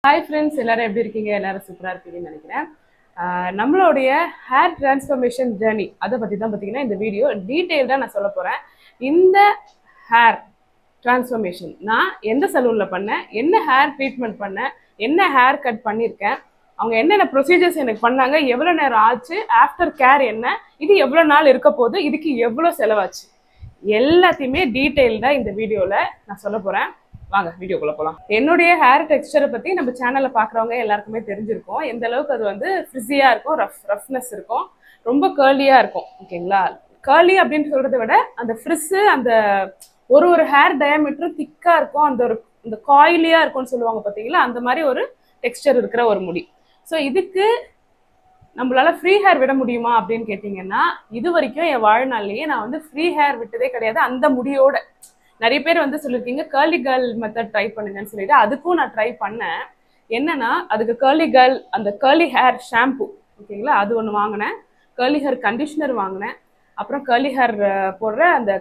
Hi friends, எல்லாரும் எப்படி இருக்கீங்க? எல்லாரும் சூப்பராக இருப்பீங்கன்னு நினைக்கிறேன். நம்மளுடைய ஹேர் டிரான்ஸ்ஃபர்மேஷன் ஜேர்னி அதை பற்றி தான் பார்த்தீங்கன்னா இந்த வீடியோ டீட்டெயில்டாக நான் சொல்ல போகிறேன். இந்த ஹேர் டிரான்ஸ்ஃபர்மேஷன் நான் எந்த சலூனில் பண்ணேன், என்ன ஹேர் ட்ரீட்மெண்ட் பண்ணேன், என்ன ஹேர் கட் பண்ணியிருக்கேன், அவங்க என்னென்ன ப்ரொசீஜர்ஸ் எனக்கு பண்ணாங்க, எவ்வளோ நேரம் ஆச்சு, ஆஃப்டர் கேர் என்ன, இது எவ்வளோ நாள் இருக்க போது, இதுக்கு எவ்வளோ செலவாச்சு, எல்லாத்தையுமே டீட்டெயில்டாக இந்த வீடியோவில் நான் சொல்ல போகிறேன். வாங்க வீடியோக்குள்ள போகலாம். என்னுடைய ஹேர் டெக்ஸ்டரை பற்றி நம்ம சேனலில் பார்க்குறவங்க எல்லாருக்குமே தெரிஞ்சிருக்கும். எந்த அளவுக்கு அது வந்து ஃப்ரிஸியாக இருக்கும், ரஃப்னஸ் இருக்கும், ரொம்ப கேர்லியாக இருக்கும். ஓகேங்களா? கேர்லி அப்படின்னு சொல்கிறத விட அந்த ஃப்ரிஸ்ஸு, அந்த ஒரு ஹேர் டயாமீட்டரும் திக்காக இருக்கும், அந்த காயிலியாக இருக்கும்னு சொல்லுவாங்க பார்த்தீங்களா, அந்த மாதிரி ஒரு டெக்ஸ்டர் இருக்கிற ஒரு முடி. ஸோ இதுக்கு நம்மளால ஃப்ரீ ஹேர் விட முடியுமா அப்படின்னு கேட்டிங்கன்னா, இது வரைக்கும் என் வாழ்நாள்லேயே நான் வந்து ஃப்ரீ ஹேர் விட்டதே கிடையாது. அந்த முடியோட நிறைய பேர் வந்து சொல்லியிருக்கீங்க கேர்லி கேர்ள் மெத்தட் ட்ரை பண்ணுங்கன்னு சொல்லிட்டு, அதுக்கும் நான் ட்ரை பண்ணேன். என்னன்னா, அதுக்கு கேர்லி கேர்ள் அந்த கேர்லி ஹேர் ஷாம்பு, ஓகேங்களா, அது ஒன்று வாங்கினேன். கேர்லி ஹேர் கண்டிஷனர் வாங்கினேன். அப்புறம் கேர்லி ஹேர் போடுற அந்த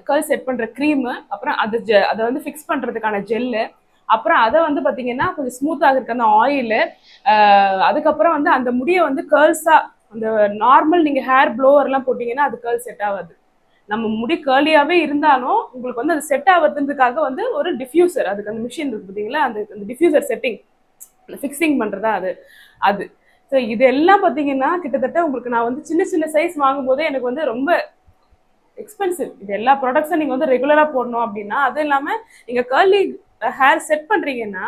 கேர்ள் செட் பண்ணுற க்ரீமு, அப்புறம் அதை வந்து ஃபிக்ஸ் பண்ணுறதுக்கான ஜெல்லு, அப்புறம் அதை வந்து பார்த்தீங்கன்னா கொஞ்சம் ஸ்மூத்தாக இருக்க அந்த ஆயிலு, அதுக்கப்புறம் வந்து அந்த முடியை வந்து கேர்ள்ஸாக, அந்த நார்மல் நீங்கள் ஹேர் ப்ளோவர்லாம் போட்டிங்கன்னா அது கேர்ள் செட் ஆகாது. நம்ம முடி கேர்லியாகவே இருந்தாலும் உங்களுக்கு வந்து அது செட் ஆகிறதுக்காக வந்து ஒரு டிஃப்யூசர், அதுக்கு அந்த மிஷின் இருக்குது பார்த்தீங்களா, அந்த டிஃப்யூசர் செட்டிங், ஃபிக்ஸிங் பண்ணுறதா அது. ஸோ இதெல்லாம் பார்த்தீங்கன்னா கிட்டத்தட்ட உங்களுக்கு நான் வந்து சின்ன சின்ன சைஸ் வாங்கும்போதே எனக்கு வந்து ரொம்ப எக்ஸ்பென்சிவ். இது எல்லா ப்ராடக்ட்ஸும் நீங்கள் வந்து ரெகுலராக போடணும் அப்படின்னா, அதுவும் இல்லாமல் நீங்கள் கேர்லி ஹேர் செட் பண்ணுறீங்கன்னா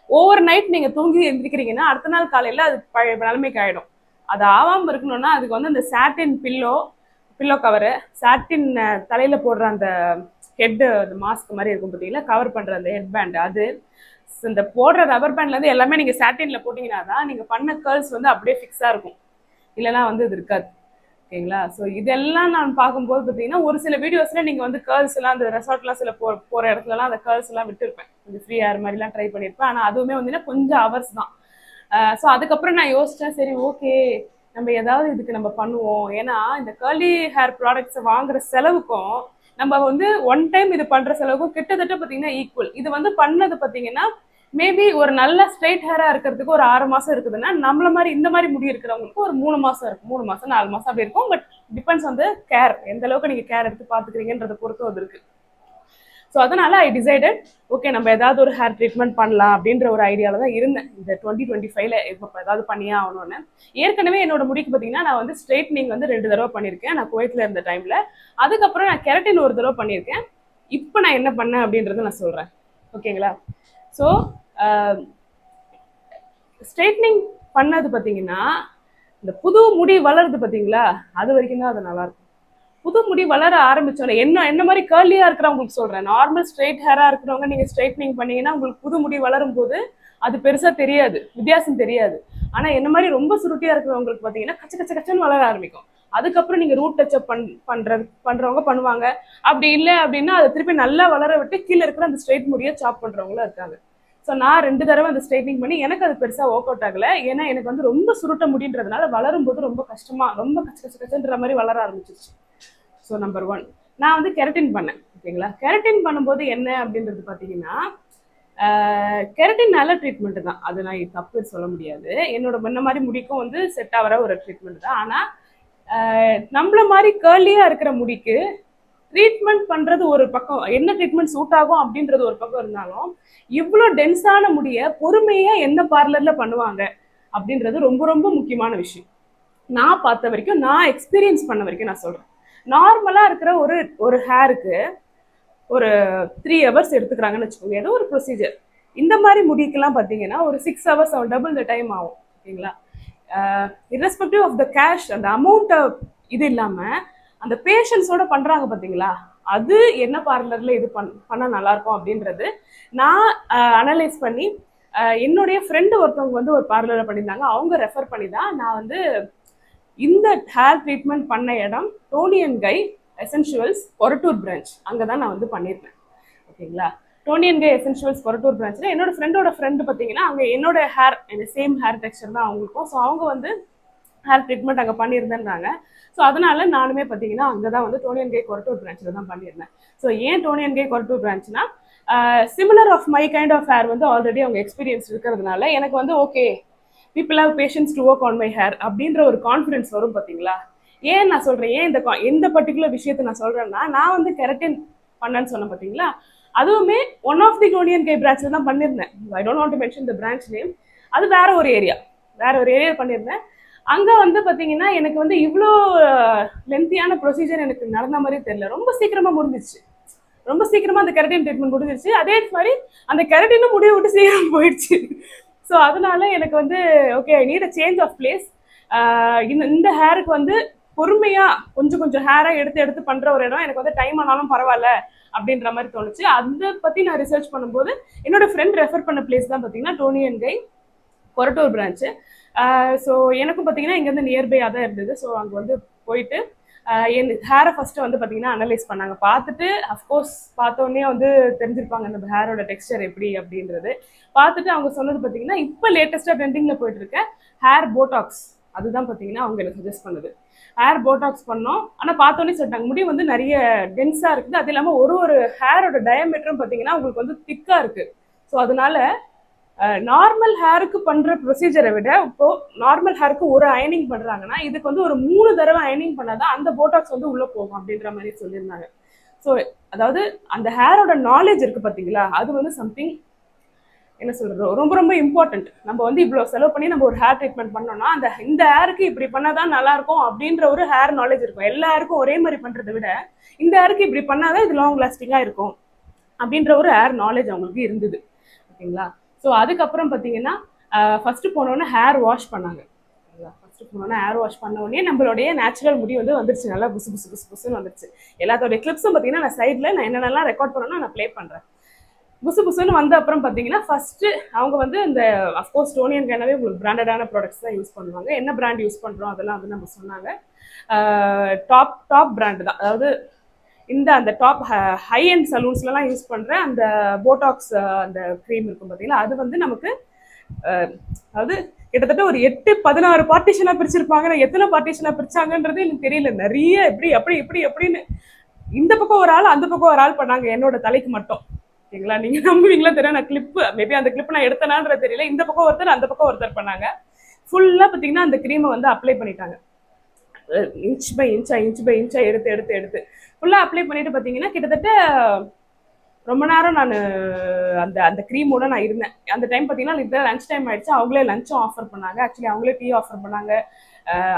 ஓவர் நைட் நீங்கள் தூங்கி எழுந்திரிக்கிறீங்கன்னா அடுத்த நாள் காலையில் அது பழைய நிலைமைக்கு ஆகிடும். அது ஆகாமல் இருக்கணும்னா அதுக்கு வந்து அந்த சாட்டின் பில்லோ கவரு, சாட்டின் தலையில் போடுற அந்த ஹெட்டு, அந்த மாஸ்க் மாதிரி இருக்கும் பார்த்தீங்களா, கவர் பண்ணுற அந்த ஹெட் பேண்ட், அது இந்த போடுற ரப்பர் பேண்ட்லேருந்து எல்லாமே நீங்கள் சாட்டினில் போட்டிங்கன்னா தான் நீங்கள் பண்ண கேர்ள்ஸ் வந்து அப்படியே ஃபிக்ஸாக இருக்கும், இல்லைனா வந்து இது இருக்காது. ஓகேங்களா? ஸோ இதெல்லாம் நான் பார்க்கும்போது பார்த்தீங்கன்னா ஒரு சில வீடியோஸில் நீங்கள் வந்து கேர்ள்ஸ் எல்லாம் அந்த ரெசார்ட்லாம் சில போகிற இடத்துலலாம் அந்த கேர்ள்ஸ் எல்லாம் விட்டுருப்பேன், கொஞ்சம் ஃப்ரீ ஹேர் மாதிரிலாம் ட்ரை பண்ணியிருப்பேன். ஆனால் அதுவுமே வந்து கொஞ்சம் ஹவர்ஸ் தான். ஸோ அதுக்கப்புறம் நான் யோசித்தேன், சரி ஓகே நம்ம ஏதாவது இதுக்கு நம்ம பண்ணுவோம். ஏன்னா இந்த கேர்லி ஹேர் ப்ராடக்ட்ஸை வாங்குற செலவுக்கும் நம்ம வந்து ஒன் டைம் இது பண்ணுற செலவுக்கும் கிட்டத்தட்ட பார்த்தீங்கன்னா ஈக்குவல். இது வந்து பண்ணது பார்த்தீங்கன்னா மேபி ஒரு நல்ல ஸ்ட்ரெயிட் ஹேராக இருக்கிறதுக்கு ஒரு 6 மாதம் இருக்குதுன்னா, நம்மள மாதிரி இந்த மாதிரி முடி இருக்கிறவங்களுக்கு ஒரு 3 மாதம் இருக்கும், 3 மாதம் 4 மாதம் அப்படி இருக்கும். பட் டிபெண்ட்ஸ் வந்து கேர், எந்த அளவுக்கு நீங்கள் கேர் எடுத்து பார்த்துக்கிறீங்கன்றதை பொறுத்து அது இருக்குது. ஸோ அதனால ஐ டிசைடட், ஓகே நம்ம ஏதாவது ஒரு ஹேர் ட்ரீட்மெண்ட் பண்ணலாம் அப்படின்ற ஒரு ஐடியாவில் தான் இருந்தேன். இந்த 2025 இப்போ ஏதாவது பண்ணியே ஆகணும்னு. ஏற்கனவே என்னோட முடிக்கு பார்த்தீங்கன்னா நான் வந்து ஸ்ட்ரைட்னிங் வந்து 2 தடவை பண்ணியிருக்கேன் நான் குவைத்தில் இருந்த டைமில். அதுக்கப்புறம் நான் கெரட்டின் ஒரு தடவை பண்ணியிருக்கேன். இப்போ நான் என்ன பண்ணேன் அப்படின்றத நான் சொல்கிறேன், ஓகேங்களா? ஸோ ஸ்ட்ரைட்னிங் பண்ணது பார்த்தீங்கன்னா இந்த புது முடி வளருது பார்த்தீங்களா, அது வரைக்கும் தான் அது நல்லாயிருக்கும். புது முடி வளர ஆரம்பிச்சோன்னே என்ன மாதிரி கேர்லியாக இருக்கிறவங்களுக்கு சொல்கிறேன், நார்மல் ஸ்ட்ரெயிட் ஹேராக இருக்கிறவங்க நீங்கள் ஸ்ட்ரைட்னிங் பண்ணீங்கன்னா உங்களுக்கு புது முடி வளரும் போது அது பெருசாக தெரியாது, வித்தியாசம் தெரியாது. ஆனால் என்ன மாதிரி ரொம்ப சுருட்டியாக இருக்கிறவங்களுக்கு பார்த்தீங்கன்னா கச்சன்னு வளர ஆரம்பிக்கும். அதுக்கப்புறம் நீங்கள் ரூட் டச்சப் பண்ணுறவங்க பண்ணுவாங்க. அப்படி இல்லை அப்படின்னா அதை திருப்பி நல்லா வளர விட்டு கீழே இருக்கிற அந்த ஸ்ட்ரெயிட் முடியை சாப் பண்ணுறவங்களும் இருக்காங்க. ஸோ நான் 2 தடவை அந்த ஸ்ட்ரைட்னிங் பண்ணி எனக்கு அது பெருசாக ஒர்க் அவுட் ஆகலை. ஏன்னா எனக்கு வந்து ரொம்ப சுருட்ட முடின்றதுனால வளரும்போது ரொம்ப கஷ்டமாக, ரொம்ப கச்சன்ற மாதிரி வளர ஆரம்பிச்சிருச்சு. ஸோ நம்பர் 1 நான் வந்து கெரட்டின் பண்ணேன், ஓகேங்களா? கெரட்டின் பண்ணும்போது என்ன அப்படின்றது பார்த்தீங்கன்னா, கெரட்டின் நல்ல ட்ரீட்மெண்ட் தான், அது நான் தப்பு சொல்ல முடியாது. என்னோட முன்ன மாதிரி முடிக்கும் வந்து செட் ஆகிற ஒரு ட்ரீட்மெண்ட் தான். ஆனால் நம்மள மாதிரி கேர்லியாக இருக்கிற முடிக்கு ட்ரீட்மெண்ட் பண்ணுறது ஒரு பக்கம், என்ன ட்ரீட்மெண்ட் சூட் ஆகும் அப்படின்றது ஒரு பக்கம் இருந்தாலும், இவ்வளோ டென்ஸான முடியை பொறுமையாக எந்த பார்லரில் பண்ணுவாங்க அப்படின்றது ரொம்ப ரொம்ப முக்கியமான விஷயம். நான் பார்த்த வரைக்கும், நான் எக்ஸ்பீரியன்ஸ் பண்ண வரைக்கும் நான் சொல்கிறேன். நார்மலாக இருக்கிற ஒரு ஹேருக்கு ஒரு 3 hours எடுத்துக்கிறாங்கன்னு வச்சுக்கோங்க, ஏதோ ஒரு ப்ரொசீஜர். இந்த மாதிரி முடிக்கெல்லாம் பார்த்தீங்கன்னா ஒரு 6 hours டபுள் த டைம் ஆகும், ஓகேங்களா? இர்ரெஸ்பெக்டிவ் ஆஃப் த கேஷ், அந்த அமௌண்ட்டை இது இல்லாமல் அந்த பேஷன்ஸோட பண்ணுறாங்க பார்த்தீங்களா, அது என்ன பார்லரில் இது பண்ணால் நல்லாயிருக்கும் அப்படின்றது நான் அனலைஸ் பண்ணி, என்னுடைய ஃப்ரெண்டு ஒருத்தவங்க வந்து ஒரு பார்லரில் பண்ணியிருந்தாங்க, அவங்க ரெஃபர் பண்ணி தான் நான் வந்து இந்த ஹேர் ட்ரீட்மெண்ட் பண்ண இடம் Toni and Guy essentials Korattur branch, அங்கே தான் நான் வந்து பண்ணியிருந்தேன், ஓகேங்களா? Toni and Guy essentials Korattur பிரான்ச்சில் என்னோட ஃப்ரெண்டோட ஃப்ரெண்டு பார்த்தீங்கன்னா அங்கே என்னோட சேம் ஹேர் டெக்ஸ்சர் தான் அவங்களுக்கும். ஸோ அவங்க வந்து ஹேர் ட்ரீட்மெண்ட் அங்கே பண்ணியிருந்தேன்றாங்க. ஸோ அதனால நானுமே பார்த்தீங்கன்னா அங்கே தான் வந்து டோனி அண்ட் கை கொரட்டூர் பிரான்ச்சில் தான் பண்ணியிருந்தேன். ஸோ ஏன் டோனி அண்ட் கை கொரட்டூர் பிரான்ச்னா, similar of my kind of hair வந்து ஆல்ரெடி அவங்க எக்ஸ்பீரியன்ஸ் இருக்கிறதுனால எனக்கு வந்து okay people have patience to work on my hair அப்படின்ற ஒரு கான்ஃபிடன்ஸ் வரும் பார்த்தீங்களா. ஏன் நான் சொல்கிறேன், ஏன் எந்த பர்டிகுலர் விஷயத்த நான் சொல்கிறேன்னா, நான் வந்து கெரட்டின் பண்ணேன்னு சொன்னேன் பார்த்தீங்களா, அதுவுமே ஒன் ஆஃப் தி டோனியன் கை பிரான்ச்சில் தான் பண்ணியிருந்தேன். I don't want to mention the branch name. அது வேற ஒரு ஏரியா பண்ணியிருந்தேன். அங்கே வந்து பார்த்தீங்கன்னா எனக்கு வந்து இவ்வளோ லென்த்தியான ப்ரொசீஜர் எனக்கு நடந்த மாதிரி தெரியல. ரொம்ப சீக்கிரமாக முடிஞ்சிச்சு, ரொம்ப சீக்கிரமாக அந்த கெரட்டின் ட்ரீட்மெண்ட் முடிஞ்சிருச்சு. அதே மாதிரி அந்த கெரட்டினும் முடிய விட்டு சீக்கிரம் போயிடுச்சு. ஸோ அதனால எனக்கு வந்து okay I need a change of place. இந்த ஹேருக்கு வந்து பொறுமையாக கொஞ்சம் ஹேராக எடுத்து பண்ணுற ஒரு இடம் எனக்கு வந்து டைம் ஆனாலும் பரவாயில்ல அப்படின்ற மாதிரி தோணுச்சு. அதை பற்றி நான் ரிசர்ச் பண்ணும்போது என்னோட ஃப்ரெண்ட் ரெஃபர் பண்ண பிளேஸ் தான் பார்த்தீங்கன்னா டோனியன் கை கொரட்டூர் பிரான்ச்சு. ஸோ எனக்கும் பார்த்தீங்கன்னா இங்கேருந்து நியர்பையாக தான் இருந்தது. ஸோ அங்கே வந்து போயிட்டு என் ஹேரை ஃபஸ்ட்டு வந்து பார்த்தீங்கன்னா அனலைஸ் பண்ணாங்க. பார்த்துட்டு அஃப்கோர்ஸ் பார்த்தோன்னே வந்து தெரிஞ்சிருப்பாங்க அந்த ஹேரோட டெக்ஸ்டர் எப்படி அப்படின்றது. பார்த்துட்டு அவங்க சொன்னது பார்த்தீங்கன்னா இப்போ லேட்டஸ்ட்டாக ட்ரெண்டிங்கில் போயிட்டு இருக்க ஹேர் போட்டாக்ஸ், அதுதான் பார்த்தீங்கன்னா அவங்க எனக்கு சஜஸ்ட் பண்ணுது. ஹேர் போட்டாக்ஸ் பண்ணோம். ஆனால் பார்த்தோன்னே சொல்லிட்டாங்க முடி வந்து நிறைய டென்ஸாக இருக்குது, அது இல்லாமல் ஒரு ஹேரோட டயமீட்டரும் பார்த்தீங்கன்னா உங்களுக்கு வந்து திக்காக இருக்குது. ஸோ அதனால நார்மல் ஹேருக்கு பண்ணுற ப்ரொசீஜரை விட இப்போ நார்மல் ஹேருக்கு ஒரு அயனிங் பண்ணுறாங்கன்னா இதுக்கு வந்து ஒரு 3 தடவை அயனிங் பண்ணாதான் அந்த போட்டாக்ஸ் வந்து உள்ளே போகும் அப்படின்ற மாதிரி சொல்லியிருந்தாங்க. ஸோ அதாவது அந்த ஹேரோட நாலேஜ் இருக்குது பார்த்தீங்களா, அது வந்து சம்திங் என்ன சொல்றது ரொம்ப இம்பார்ட்டன்ட். நம்ம வந்து இவ்வளோ செலவு பண்ணி நம்ம ஒரு ஹேர் ட்ரீட்மெண்ட் பண்ணோம்னா இந்த ஹேருக்கு இப்படி பண்ணாதான் நல்லா இருக்கும் அப்படின்ற ஒரு ஹேர் நாலேஜ் இருக்கும். எல்லா ஹேருக்கும் ஒரே மாதிரி பண்ணுறதை விட இந்த ஹேருக்கு இப்படி பண்ணாதான் இது லாங் லாஸ்டிங்காக இருக்கும் அப்படின்ற ஒரு ஹேர் நாலேஜ் அவங்களுக்கு இருந்தது. ஓகேங்களா. ஸோ அதுக்கப்புறம் பார்த்தீங்கன்னா ஃபஸ்ட்டு போனோடனே ஹேர் வாஷ் பண்ணாங்க. ஃபஸ்ட்டு போனோடனே ஹேர் வாஷ் பண்ண உடனே நம்மளுடைய நேச்சுரல் முடி வந்து வந்துருச்சு, நல்லா புசுன்னு வந்துருச்சு. எல்லாத்தோடைய கிளிப்ஸும் பார்த்தீங்கன்னா நான் சைடில் நான் என்னென்னலாம் ரெக்கார்ட் பண்ணணும்னா நான் ப்ளே பண்ணுறேன். புசுன்னு வந்த அப்புறம் பார்த்தீங்கன்னா ஃபஸ்ட்டு அவங்க வந்து இந்த அஃப்கோர்ஸ் டோனியன் கைனாவே உங்களுக்கு பிராண்டடான ப்ராடக்ட்ஸ் தான் யூஸ் பண்ணுவாங்க. என்ன பிராண்ட் யூஸ் பண்ணுறோம் அதெல்லாம் வந்து நம்ம சொன்னாங்க. டாப் பிராண்டு தான், அதாவது அந்த டாப் ஹை அண்ட் சலூன்ஸ்லாம் யூஸ் பண்ணுற அந்த போட்டாக்ஸ் அந்த க்ரீம் இருக்கும் பார்த்தீங்களா, அது வந்து நமக்கு அதாவது கிட்டத்தட்ட ஒரு 8-16 பார்ட்டிஷனாக பிரிச்சிருப்பாங்க. எத்தனை பார்ட்டிஷனாக பிரிச்சாங்கன்றது எனக்கு தெரியல. நிறைய எப்படின்னு இந்த பக்கம் ஒரு ஆள் அந்த பக்கம் ஒரு ஆள் பண்ணாங்க என்னோட தலைக்கு மட்டும். ஓகேங்களா, நீங்கள் நம்புவீங்களா தெரியல, நான் கிளிப்பு மேபி அந்த கிளிப் நான் எடுத்தனான்ற தெரியல. இந்த பக்கம் ஒருத்தர் அந்த பக்கம் ஒருத்தர் பண்ணாங்க. ஃபுல்லாக பார்த்தீங்கன்னா அந்த க்ரீமை வந்து அப்ளை பண்ணிட்டாங்க. இன்ச் பை இன்ச்சா எடுத்து ஃபுல்லாக அப்ளை பண்ணிட்டு பார்த்தீங்கன்னா கிட்டத்தட்ட ரொம்ப நேரம் நான் அந்த க்ரீமோட நான் இருந்தேன். அந்த டைம் பார்த்தீங்கன்னா லிட்டர் லஞ்ச் டைம் ஆயிடுச்சு. அவங்களே லஞ்சும் ஆஃபர் பண்ணாங்க, ஆக்சுவலி அவங்களே டீ ஆஃபர் பண்ணாங்க.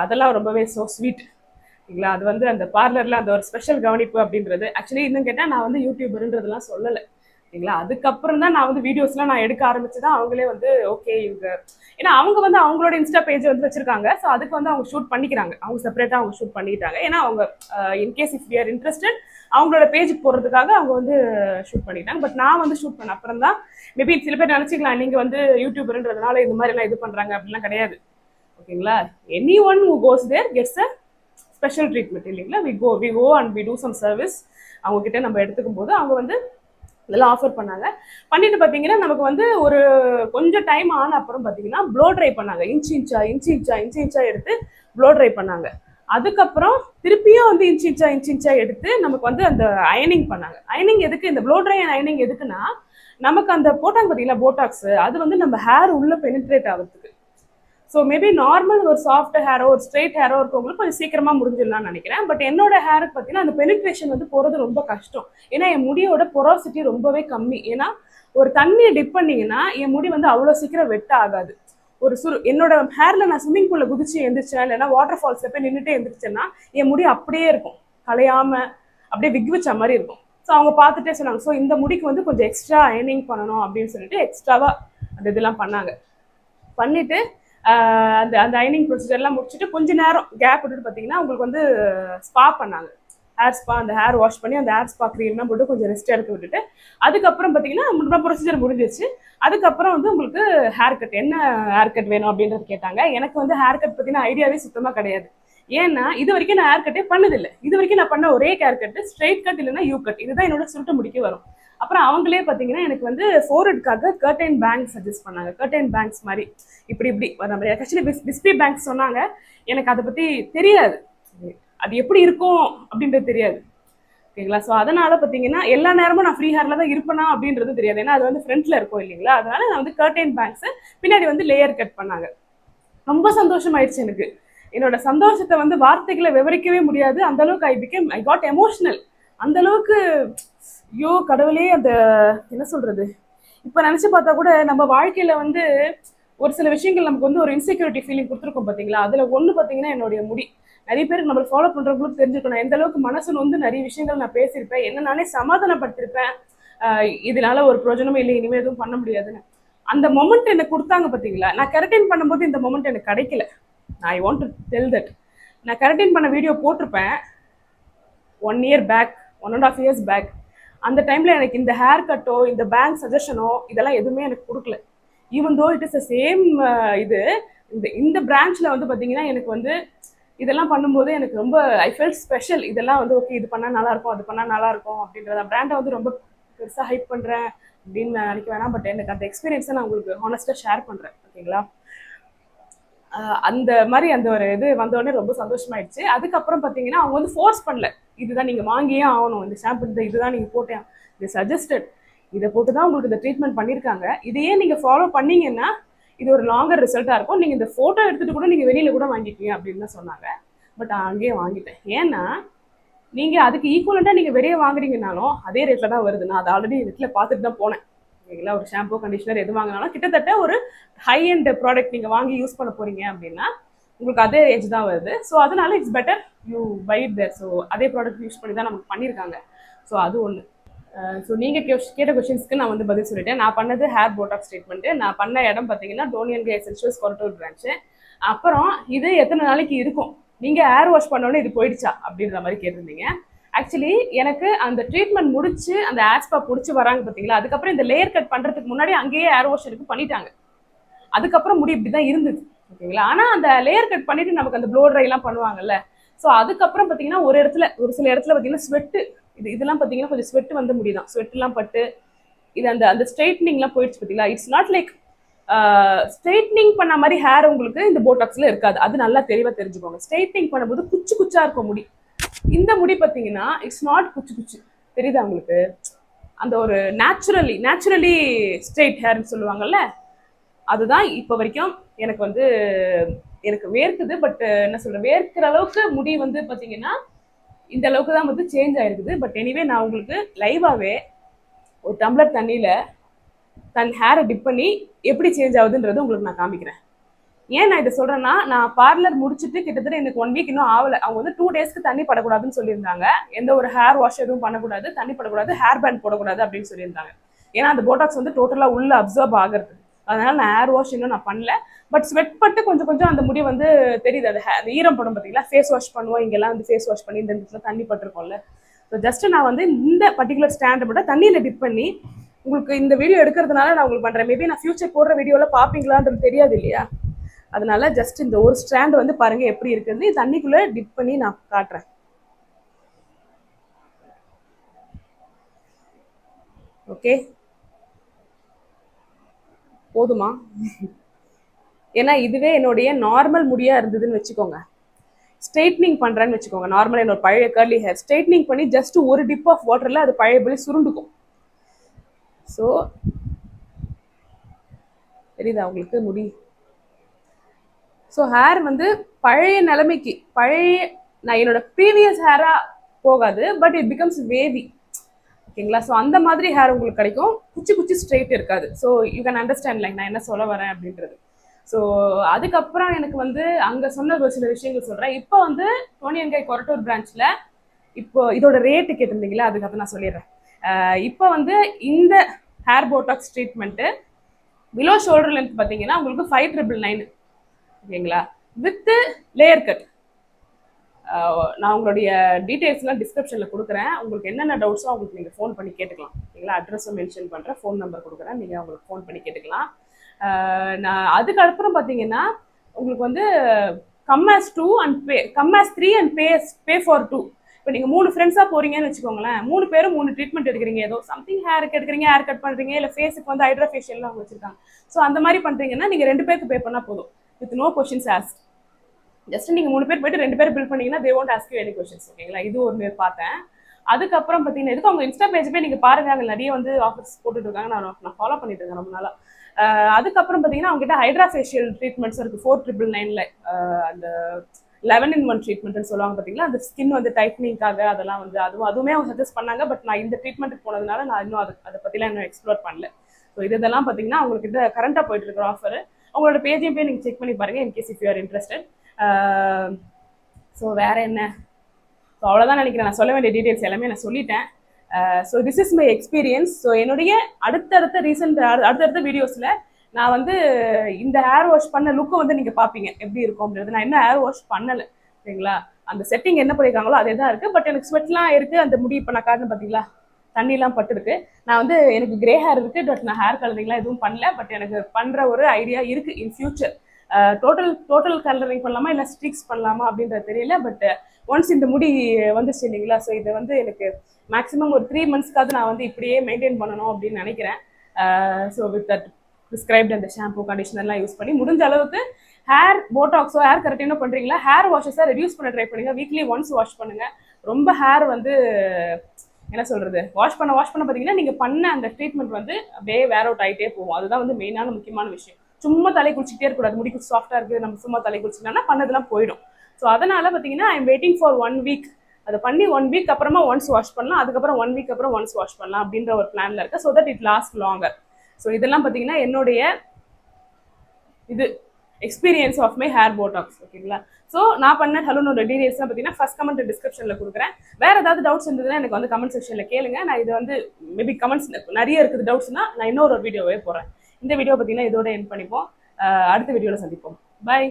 அதெல்லாம் ரொம்பவே ஸோ ஸ்வீட். இல்லைங்களா, அது வந்து அந்த பார்லரில் அந்த ஒரு ஸ்பெஷல் கவனிப்பு அப்படின்றது. ஆக்சுவலி இன்னும் கேட்டால் நான் வந்து யூடியூபருன்றதுலாம் சொல்லலை. சரிங்களா, அதுக்கப்புறம் தான் நான் வந்து வீடியோஸ்லாம் நான் எடுக்க ஆரம்பிச்சு தான் அவங்களே வந்து ஓகே இவங்க, ஏன்னா அவங்க வந்து அவங்களோட இன்ஸ்டா பேஜ் வந்து வச்சிருக்காங்க. ஸோ அதுக்கு வந்து அவங்க ஷூட் பண்ணிக்கிறாங்க, அவங்க செப்பரேட்டாக அவங்க ஷூட் பண்ணிட்டாங்க. ஏன்னா அவங்க in case if we are interested அவங்களோட பேஜுக்கு போகிறதுக்காக அவங்க வந்து ஷூட் பண்ணிட்டாங்க. பட் நான் வந்து ஷூட் பண்ண அப்புறம் தான் மேபி சில பேர் நினச்சிக்கலாம் நீங்கள் வந்து யூடியூபர்ன்றதுனால இந்த மாதிரிலாம் இது பண்ணுறாங்க அப்படிலாம் கிடையாது. ஓகேங்களா, anyone who goes there gets a special treatment. இல்லைங்களா, we go and we do some service. அவங்ககிட்ட நம்ம எடுத்துக்கும் போது அவங்க வந்து இதெல்லாம் ஆஃபர் பண்ணாங்க. பண்ணிட்டு பார்த்தீங்கன்னா நமக்கு வந்து ஒரு கொஞ்சம் டைம் ஆன அப்புறம் பார்த்தீங்கன்னா ப்ளோ ட்ரை பண்ணாங்க. இன்ச் எடுத்து ப்ளோ ட்ரை பண்ணாங்க. அதுக்கப்புறம் திருப்பியும் வந்து இன்ச் எடுத்து நமக்கு வந்து அந்த அயனிங் பண்ணாங்க. அயனிங் எதுக்கு, இந்த ப்ளோ ட்ரை அண்ட் அயனிங் எதுக்குன்னா நமக்கு அந்த போட்டாங்க பார்த்தீங்களா போட்டாக்ஸ், அது வந்து நம்ம ஹேர் உள்ள பெனிட்ரேட் ஆகிறதுக்கு. ஸோ மேபி நார்மல் ஒரு சாஃப்ட் ஹேரோ ஒரு ஸ்ட்ரெயிட் ஹேரோ இருக்கவங்களுக்கு கொஞ்சம் சீக்கிரமாக முடிஞ்சிடலாம்னு நினைக்கிறேன். பட் என்னோட ஹேருக்கு பார்த்தீங்கன்னா அந்த பெனிட்ரேஷன் வந்து போகிறது ரொம்ப கஷ்டம். ஏன்னா என் முடியோட பொரோசிட்டி ரொம்பவே கம்மி. ஏன்னா ஒரு தண்ணியை டிப் பண்ணிங்கன்னா என் முடி வந்து அவ்வளோ சீக்கிரம் வெட்ட ஆகாது. என்னோட ஹேரில் நான் ஸ்விம்மிங் பூலில் குதிச்சு எழுந்திரிச்சேன், இல்லைன்னா வாட்டர் ஃபால்ஸில் போய் நின்றுட்டே எழுந்திரிச்சேன்னா என் முடி அப்படியே இருக்கும், கலையாமல் அப்படியே விக் வச்ச மாதிரி இருக்கும். ஸோ அவங்க பார்த்துட்டே சொன்னாங்க ஸோ இந்த முடிக்கு வந்து கொஞ்சம் எக்ஸ்ட்ரா அயனிங் பண்ணணும் அப்படின்னு சொல்லிட்டு எக்ஸ்ட்ராவாக அந்த இதெல்லாம் பண்ணாங்க. பண்ணிவிட்டு அந்த அயனிங் ப்ரொசீஜர்லாம் முடிச்சுட்டு கொஞ்சம் நேரம் கேப் விட்டுட்டு பார்த்தீங்கன்னா உங்களுக்கு வந்து ஸ்பா பண்ணாங்க. ஹேர் ஸ்பா, அந்த ஹேர் வாஷ் பண்ணி அந்த ஹேர் ஸ்பா க்ரீம்லாம் போட்டு கொஞ்சம் ரெஸ்ட் எடுக்க விட்டுட்டு அதுக்கப்புறம் பார்த்தீங்கன்னா ப்ரொசீஜர் முடிஞ்சிச்சு. அதுக்கப்புறம் வந்து உங்களுக்கு ஹேர் கட், என்ன ஹேர் கட் வேணும் அப்படின்றது கேட்டாங்க. எனக்கு வந்து ஹேர் கட் பற்றின ஐடியாவே சுத்தமாக கிடையாது. ஏன்னா இது வரைக்கும் நான் ஹேர் கட்டே பண்ணதில்லை. இது வரைக்கும் நான் பண்ண ஒரே ஹேர் கட்டு ஸ்ட்ரெயிட் கட் இல்லைன்னா யூ கட், இதுதான் என்னோட சுருட்ட முடிக்க வரும். அப்புறம் அவங்களே பார்த்தீங்கன்னா எனக்கு வந்து ஃபோர்ஹெட்காக கர்டைன் பேங்க்ஸ் சஜஸ்ட் பண்ணாங்க. கர்டைன் பேங்க்ஸ் மாதிரி இப்படி வர மாதிரி. ஆக்சுவலி பிஸ்பி பேங்க்ஸ் சொன்னாங்க. எனக்கு அதை பற்றி தெரியாது, அது எப்படி இருக்கும் அப்படின்றது தெரியாது. ஓகேங்களா. ஸோ அதனால பார்த்தீங்கன்னா எல்லா நேரமும் நான் ஃப்ரீ ஹேர்ல தான் இருப்பேனா அப்படின்றது தெரியாது. ஏன்னா அது வந்து ஃப்ரண்ட்ல இருக்கும் இல்லைங்களா. அதனால நான் வந்து கர்டைன் பேங்க்ஸ் பின்னாடி வந்து லேயர் கட் பண்ணாங்க. ரொம்ப சந்தோஷமாயிடுச்சு எனக்கு. என்னோட சந்தோஷத்தை வந்து வார்த்தைகளை விவரிக்கவே முடியாது. அந்த அளவுக்கு ஐ காட் எமோஷனல். அந்த அளவுக்கு ஐயோ கடவுளே, அந்த என்ன சொல்றது, இப்போ நினைச்சு பார்த்தா கூட நம்ம வாழ்க்கையில வந்து ஒரு சில விஷயங்கள் நமக்கு வந்து ஒரு இன்செக்யூரிட்டி ஃபீலிங் கொடுத்துருக்கோம் பார்த்தீங்களா. அதுல ஒன்று பார்த்தீங்கன்னா என்னுடைய முடி. நிறைய பேருக்கு நம்மளை ஃபாலோ பண்றவங்களுக்கு தெரிஞ்சுக்கணும் எந்த அளவுக்கு மனசுல வந்து நிறைய விஷயங்கள் நான் பேசியிருப்பேன், என்ன நானே சமாதானப்படுத்திருப்பேன். இதனால ஒரு பிரயோஜனமும் இல்லை, இனிமேல் எதுவும் பண்ண முடியாதுன்னு. அந்த மொமெண்ட் எனக்கு கொடுத்தாங்க பார்த்தீங்களா. நான் கெரட்டின் பண்ணும்போது இந்த மொமெண்ட் எனக்கு கிடைக்கல. I want to tell that. நான் கெரட்டின் பண்ண வீடியோ போட்டிருப்பேன் 1 year பேக், 1.5 years பேக். அந்த டைம்ல எனக்கு இந்த ஹேர் கட்டோ இந்த பேங்க் சஜஷனோ இதெல்லாம் எதுவுமே எனக்கு கொடுக்கல. Even though it is the same இது. இந்த பிரான்ச்ல வந்து பார்த்தீங்கன்னா எனக்கு வந்து இதெல்லாம் பண்ணும்போது எனக்கு ரொம்ப ஐ ஃபெல்ட் ஸ்பெஷல். இதெல்லாம் வந்து ஓகே, இது பண்ணால் நல்லா இருக்கும், அது பண்ணால் நல்லா இருக்கும் அப்படின்றத பிராண்டை வந்து ரொம்ப பெருசாக ஹைப் பண்ணுறேன் அப்படின்னு நான் நினைக்க வேணாம். பட் எனக்கு அந்த எக்ஸ்பீரியன்ஸை நான் உங்களுக்கு ஹானஸ்ட்டாக ஷேர் பண்ணுறேன். ஓகேங்களா. அந்த மாதிரி அந்த ஒரு இது வந்தோடனே ரொம்ப சந்தோஷமாயிடுச்சு. அதுக்கப்புறம் பார்த்தீங்கன்னா அவங்க வந்து ஃபோர்ஸ் பண்ணல, இதுதான் நீங்கள் வாங்கியே ஆகணும், இந்த ஷாம்பு இதுதான் நீங்கள் போட்டேன், இது சஜஸ்டட், இதை போட்டு தான் உங்களுக்கு இந்த ட்ரீட்மெண்ட் பண்ணியிருக்காங்க, இதையே நீங்கள் ஃபாலோ பண்ணீங்கன்னா இது ஒரு லாங்கர் ரிசல்ட்டாக இருக்கும், நீங்கள் இந்த ஃபோட்டோ எடுத்துகிட்டு கூட நீங்கள் வெளியில் கூட வாங்கிக்கீங்க அப்படின்னு தான் சொன்னாங்க. பட் அங்கேயே வாங்கிட்டேன். ஏன்னா நீங்கள் அதுக்கு ஈக்குவலண்ட்டாக நீங்கள் வெளியே வாங்குறீங்கனாலும் அதே ரேட்டில் தான் வருது. நான் அதை ஆல்ரெடி நெட்டில் பார்த்துட்டு தான் போனேன். ஓகேங்களா. ஒரு ஷாம்பு கண்டிஷனர் எது வாங்கினாலும் கிட்டத்தட்ட ஒரு ஹை அண்ட் ப்ராடக்ட் நீங்கள் வாங்கி யூஸ் பண்ண போகிறீங்க அப்படின்னா உங்களுக்கு அதே ஏஜ் தான் வருது. ஸோ அதனால it's better you buy it there. So அதே ப்ராடக்ட் யூஸ் பண்ணி தான் நமக்கு பண்ணியிருக்காங்க. ஸோ அது ஒன்று. ஸோ நீங்கள் கேட்ட கொஸ்டின்ஸ்க்கு நான் வந்து பதில் சொல்லிட்டேன். நான் பண்ணது ஹேர் போட்டாக்ஸ் ட்ரீட்மெண்ட்டு. நான் பண்ண இடம் பார்த்தீங்கன்னா டோனியன் கே எசென்ஷியல்ஸ் கொரட்டூர் பிரான்ச்சு. அப்புறம் இது எத்தனை நாளைக்கு இருக்கும், நீங்கள் ஹேர் வாஷ் பண்ணோன்னே இது போயிடுச்சா அப்படின்ற மாதிரி கேட்டிருந்தீங்க. ஆக்சுவலி எனக்கு அந்த ட்ரீட்மெண்ட் முடிச்சு அந்த ஹேர் ஸ்பா முடிச்சு வராங்க பார்த்தீங்களா, அதுக்கப்புறம் இந்த லேயர் கட் பண்ணுறதுக்கு முன்னாடி அங்கேயே ஹேர் வாஷ் எனக்கு பண்ணிட்டாங்க. அதுக்கப்புறம் முடி இப்படி தான் இருந்தது. ஓகேங்களா. ஆனால் அந்த லேயர் கட் பண்ணிட்டு நமக்கு அந்த ப்ளோ ட்ரைலாம் பண்ணுவாங்கல்ல. ஸோ அதுக்கப்புறம் பார்த்தீங்கன்னா ஒரு சில இடத்துல பார்த்தீங்கன்னா ஸ்வெட்டு, இதெல்லாம் பார்த்தீங்கன்னா கொஞ்சம் ஸ்வெட் வந்து முடிதான், ஸ்வெட்லாம் பட்டு இது அந்த ஸ்ட்ரைட்னிங்லாம் போயிடுச்சு பார்த்தீங்களா. இட்ஸ் நாட் லைக் ஸ்ட்ரைட்னிங் பண்ண மாதிரி ஹேர் உங்களுக்கு இந்த போட்டாக்ஸில் இருக்காது. அது நல்லா தெளிவாக தெரிஞ்சுக்கோங்க. ஸ்ட்ரைட்னிங் பண்ணும்போது குச்சி குச்சா இருக்கும் முடி. இந்த முடி பார்த்தீங்கன்னா இட்ஸ் நாட் குச்சி குச்சி, தெரியுதா உங்களுக்கு. அந்த ஒரு நேச்சுரலி ஸ்ட்ரெயிட் ஹேர்னு சொல்லுவாங்கல்ல, அதுதான் இப்போ வரைக்கும் எனக்கு வந்து எனக்கு வேர்க்குது. பட் என்ன சொல்கிறேன், வேர்க்கிற அளவுக்கு முடி வந்து பார்த்தீங்கன்னா இந்த அளவுக்கு தான் வந்து சேஞ்ச் ஆயிருக்குது. பட் எனிவே நான் உங்களுக்கு லைவாகவே ஒரு டம்ளர் தண்ணியில் தன் ஹேரை டிப் பண்ணி எப்படி சேஞ்ச் ஆகுதுன்றது உங்களுக்கு நான் காமிக்கிறேன். ஏன் நான் இதை சொல்கிறேன்னா, நான் பார்லர் முடிச்சுட்டு கிட்டத்தட்ட எனக்கு 1 வீக் இன்னும் ஆகலை. அவங்க வந்து 2 டேஸ்க்கு தண்ணி படக்கூடாதுன்னு சொல்லியிருந்தாங்க. எந்த ஒரு ஹேர் வாஷ் எதுவும் பண்ணக்கூடாது, தண்ணி படக்கூடாது, ஹேர் பேண்ட் போடக்கூடாது அப்படின்னு சொல்லியிருந்தாங்க. ஏன்னா அந்த போட்டாக்ஸ் வந்து டோட்டலாக உள்ள அப்சர்வ் ஆகிறது. அதனால நான் ஹேர் வாஷ் இன்னும் நான் பண்ணல. பட் ஸ்வெட் பட்டு கொஞ்சம் கொஞ்சம் அந்த முடி வந்து தெரியுது. அந்த ஈரம் படம் பார்த்தீங்களா. ஃபேஸ் வாஷ் பண்ணுவோம், இங்கெல்லாம் வந்து ஃபேஸ் வாஷ் பண்ணி இந்த இடத்துல தண்ணி பட்டிருக்கோம்ல. ஸோ ஜஸ்ட் நான் வந்து இந்த பர்டிகுலர் ஸ்டாண்டை மட்டும் தண்ணியில் டிப் பண்ணி உங்களுக்கு இந்த வீடியோ எடுக்கிறதுனால நான் உங்களுக்கு பண்ணுறேன். மேபி நான் ஃபியூச்சர் போடுற வீடியோவில் பார்ப்பீங்களான்றது தெரியாது இல்லையா. அதனால ஜஸ்ட் இந்த ஒரு ஸ்டாண்ட் வந்து பாருங்க எப்படி இருக்குது. தண்ணிக்குள்ள டிப் பண்ணி நான் காட்டுறேன். ஓகே, போதுமா? ஏன்னா இதுவே என்னுடைய நார்மல் முடியா இருந்ததுன்னு வச்சுக்கோங்க, ஸ்ட்ரைட்னிங் பண்றேன்னு வச்சுக்கோங்க, நார்மலா என்னோட பழைய கர்லி ஹேர் ஸ்ட்ரைட்னிங் பண்ணி ஜஸ்ட் ஒரு டிப் ஆஃப் வாட்டர்ல அது பழையபடி சுருண்டுக்கும். ஸோ தெரியுதா உங்களுக்கு முடி. ஸோ ஹேர் வந்து பழைய நிலைமைக்கு நான் என்னோட ப்ரீவியஸ் ஹேரா போகாது, பட் இட் பிகம்ஸ் வேவி. ஓகேங்களா. ஸோ அந்த மாதிரி ஹேர் உங்களுக்கு கிடைக்கும், குச்சி ஸ்ட்ரெயிட் இருக்காது. So you can understand like நான் என்ன சொல்ல வரேன் அப்படின்றது. ஸோ அதுக்கப்புறம் எனக்கு வந்து அங்கே சொன்ன ஒரு சில விஷயங்கள் சொல்கிறேன். இப்போ வந்து டோனியன் கே கொரட்டூர் பிரான்ச்சில் இப்போ இதோட ரேட்டு கேட்டிருந்தீங்களா, அதுக்கப்புறம் நான் சொல்லிடுறேன். இப்போ வந்து இந்த hair Botox treatment below shoulder length பார்த்தீங்கன்னா உங்களுக்கு 5,999. ஓகேங்களா. With layer cut. நான் உங்களுடைய டீட்டெயில்ஸ்லாம் டிஸ்கிரிப்ஷனில் கொடுக்குறேன். உங்களுக்கு என்னென்ன டவுட்ஸோ உங்களுக்கு நீங்கள் ஃபோன் பண்ணி கேட்டுக்கலாம். ஓகேங்களா. அட்ரஸும் மென்ஷன் பண்ணுறேன், ஃபோன் நம்பர் கொடுக்குறேன், நீங்கள் உங்களுக்கு ஃபோன் பண்ணி கேட்டுக்கலாம். நான் அதுக்கப்புறம் பார்த்தீங்கன்னா உங்களுக்கு வந்து come as 2 and come as 3 and pay for 2. இப்போ நீங்கள் 3 ஃப்ரெண்ட்ஸாக போகிறீங்கன்னு வச்சுக்கோங்களேன், 3 பேரும் 3 ட்ரீட்மெண்ட் எடுக்கிறீங்க. ஏதோ சம்திங் ஹேருக்கு எடுக்கிறீங்க, ஹேர் கட் பண்ணுறீங்க, இல்லை ஃபேஸுக்கு வந்து ஹைட்ரா ஃபேஷியல்லாம் அவங்க வச்சுருக்காங்க. ஸோ அந்த மாதிரி பண்ணுறீங்கன்னா நீங்கள் 2 பேருக்கு பே பண்ணால் போதும், with no questions ask. Just நீங்கள் 3 பேர் போய்ட்டு 2 பேர் பில் பண்ணீங்கன்னா they won't ask you any questions. ஓகேங்களா. இது ஒரு பார்த்தேன். அதுக்கப்புறம் பார்த்தீங்கன்னா இதுக்கு அவங்க இன்ஸ்டா பேஜ் போய் நீங்கள் பாருங்க, அங்கே நிறைய வந்து ஆஃபர்ஸ் போட்டுட்டு இருக்காங்க. நான் ஃபாலோ பண்ணிட்டு இருக்கேன் ரொம்ப நாளா. அதுக்கப்புறம் பார்த்தீங்கன்னா அவங்க கிட்ட ஹைட்ரா ஃபேஷியல் ட்ரீட்மெண்ட்ஸ் இருக்கு 4999ல. அந்த 11-in-1 ட்ரீட்மெண்ட்னு சொல்லுவாங்க பார்த்தீங்களா, அந்த ஸ்கின் வந்து டைட்னிங்காக அதெல்லாம் வந்து அதுவுமே அவங்க சஜஸ்ட் பண்ணாங்க. பட் நான் இந்த ட்ரீட்மெண்ட்டுக்கு போனதுனால நான் இன்னும் அதை பற்றிலாம் இன்னும் எக்ஸ்ப்ளோர் பண்ணல. ஸோ இதெல்லாம் பார்த்தீங்கன்னா அவங்கக்கிட்ட கரண்ட்டாக போயிட்டு இருக்கிற ஆஃபர். அவங்களோட பேஜையும் போய் நீங்கள் செக் பண்ணி பாருங்கள் in case if you are interested. So வேறு என்ன, ஸோ அவ்வளோதான் நினைக்கிறேன். நான் சொல்ல வேண்டிய டீட்டெயில்ஸ் எல்லாமே நான் சொல்லிட்டேன். So this is my experience. So என்னுடைய அடுத்தடுத்த வீடியோஸில் நான் வந்து இந்த ஹேர் வாஷ் பண்ண லுக்கை வந்து நீங்கள் பார்ப்பீங்க எப்படி இருக்கும் அப்படின்றது. நான் இன்னும் ஹேர் வாஷ் பண்ணலை, சரிங்களா? அந்த செட்டிங் என்ன பண்ணியிருக்காங்களோ அதே தான் இருக்குது. பட் எனக்கு ஸ்வெட்லாம் இருக்குது. அந்த முடி இப்போ நான் காட்டுன்னு பார்த்தீங்களா, தண்ணிலாம் பட்டுருக்கு. நான் வந்து எனக்கு கிரே ஹேர் இருக்குது. பட் நான் ஹேர் கலரிங்லாம் எதுவும் பண்ணல. பட் எனக்கு பண்ணுற ஒரு ஐடியா இருக்குது இன் ஃபியூச்சர். டோட்டல் கலரிங் பண்ணலாமா இல்லை ஸ்ட்ரிக்ஸ் பண்ணலாமா அப்படின்றது தெரியல. பட் ஒன்ஸ் இந்த முடி வந்துச்சு இல்லைங்களா, ஸோ இதை வந்து எனக்கு மேக்ஸிமம் ஒரு 3 monthsக்காவது நான் வந்து இப்படியே மெயின்டைன் பண்ணணும் அப்படின்னு நினைக்கிறேன். ஸோ வித் தட் ப்ரிஸ்கிரைப்ட் அந்த ஷாம்பூ கண்டிஷனர்லாம் யூஸ் பண்ணி முடிஞ்ச அளவுக்கு ஹேர் போட்டாக்ஸோ ஹேர் கரெக்டினோ பண்ணுறீங்களா, ஹேர் வாஷஸை ரெடியூஸ் பண்ண ட்ரை பண்ணுங்க. வீக்லி ஒன்ஸ் வாஷ் பண்ணுங்க. ரொம்ப ஹேர் வந்து என்ன சொல்றது, வாஷ் பண்ண பார்த்தீங்கன்னா நீங்கள் பண்ண அந்த ட்ரீட்மெண்ட் வந்து அப்படியே வேர் அவுட் ஆகிட்டே போகும். அதுதான் வந்து மெயினான முக்கியமான விஷயம். சும்மா தலை குளிச்சுட்டே இருக்கக்கூடாது. முடி கொஞ்சம் சாஃப்டாக இருக்குது, நம்ம சும்மா தலை குளிச்சுட்டோம்னா பண்ணதெல்லாம் போயிடும். ஸோ அதனால பார்த்தீங்கன்னா I am waiting for 1 week. அதை பண்ணி 1 week அப்புறமா ஒன்ஸ் வாஷ் பண்ணலாம். அதுக்கப்புறம் 1 week அப்புறம் ஒன்ஸ் வாஷ் பண்ணலாம் அப்படின்ற ஒரு பிளான்ல இருக்கு. So that it last longer. So இதெல்லாம் பார்த்தீங்கன்னா என்னுடைய experience of my hair botox, ஓகேங்களா? ஸோ நான் பண்ண ஹலோனோட டீடைல்ஸ்லாம் பார்த்தீங்கன்னா ஃபர்ஸ்ட் கமெண்ட் டிஸ்கிரிப்ஷனில் கொடுக்குறேன். வேறு ஏதாவது டவுட்ஸ் இருந்ததுன்னா எனக்கு வந்து கமெண்ட் செக்ஷனில் கேளுங்க. நான் இது வந்து மேபி கமெண்ட்ஸ் நிறைய இருக்குது டவுட்ஸ்னா நான் இன்னொரு வீடியோவே போடுறேன். இந்த வீடியோ பார்த்தீங்கன்னா இதோட எண்ட் பண்ணிப்போம். அடுத்த வீடியோவில் சந்திப்போம். பை.